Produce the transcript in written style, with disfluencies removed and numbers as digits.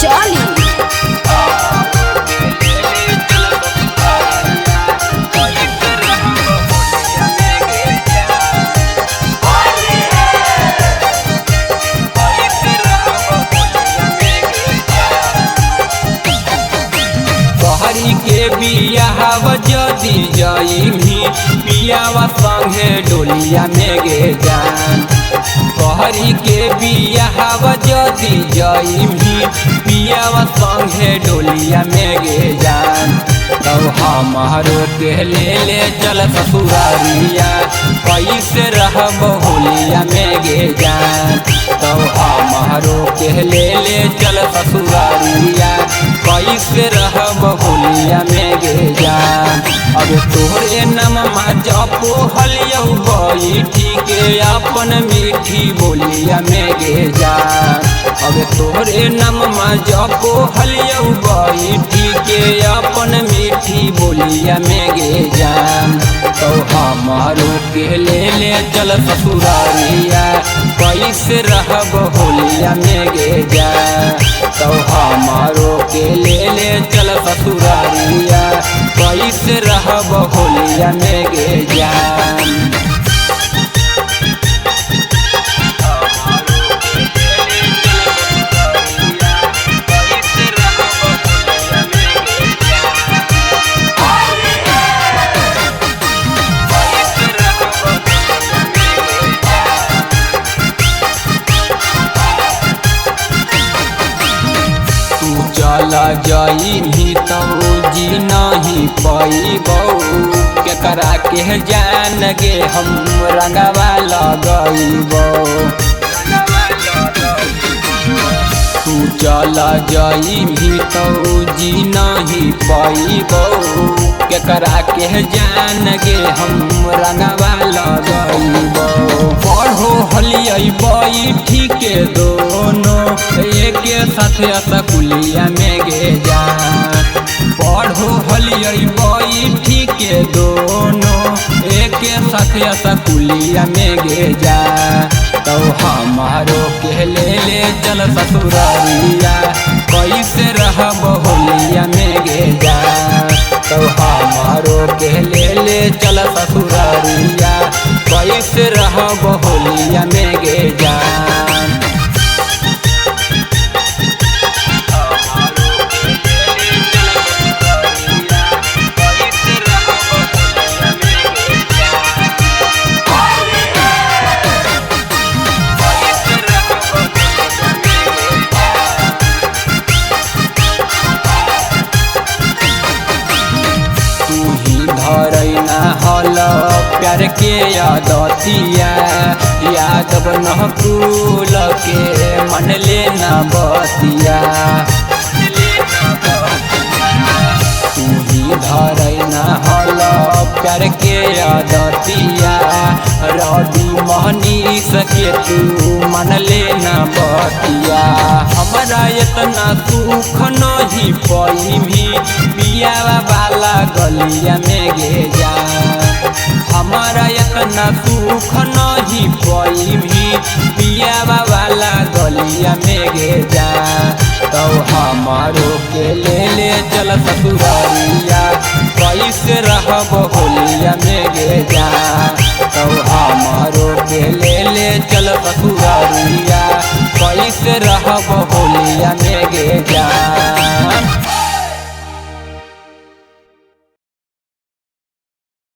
चली। तोहरी के बियाह जदी जइमी पियावा संगे डोलिया में गे जान। तोहरी के बियाह जदी जइमी पियावा संगे डोलिया में गे जान। तो हमारो के ले चल ससुरारिया कैसे रहब होलिया में गे जान। तो हमारो के ले चल ससुरारिया कैसे रहब होलिया में गे जान। अब तोहरे नममा जपो हलियौ बैठी के अपन मीठी बोलिया में गे जान। अब तोहरे नममा जपो हलियौ बैठी के अपन मीठी बोलिया में गे जान। तो हमारो के ले चल ससुरारिया कैसे रहब होलिया में गे जान। तो हमारो के ले चल ससुरारिया कैसे रहब होलिया में गे जान। चला जाइमी तो जी नहीं पैबौ केकरा के जान गे हम रंगवा लगैबौ। तू चला जाइमी तो जी नहीं पैबौ केकरा के जान गे हम रंगवा लगैबौ। पढ़ो हलियै बैठी के दोनों एक साथ स्कूलिया में गे जान। पढ़ो हलियै बैठी के दोनों एक साथ स्कूलिया में गे जान। तो हमारो के ले चल ससुरारिया कैसे रहब होलिया में गे जान। तो हमारो के ले चल ससुरारिया कैसे रहब होलिया में गे जान। धरैना हल प्यार के यादतिया यादव नकुल के मन लेना बतिया। तू ही धरैना हल प्यार के यादतिया रवि मनीष के तू मन लेना बतिया। हमरा इतना सुख नहीं पैमी पियावा वाला गलिया में गे जान। हमारा इतना सुख नहीं पैमी पियावा वाला गलिया में गे जान। तो हमारो के ले चल ससुरारिया कैसे रहब होलिया में गे जान। तो हमारो के ले चल ससुरारिया कैसे रहब होलिया में गे जान।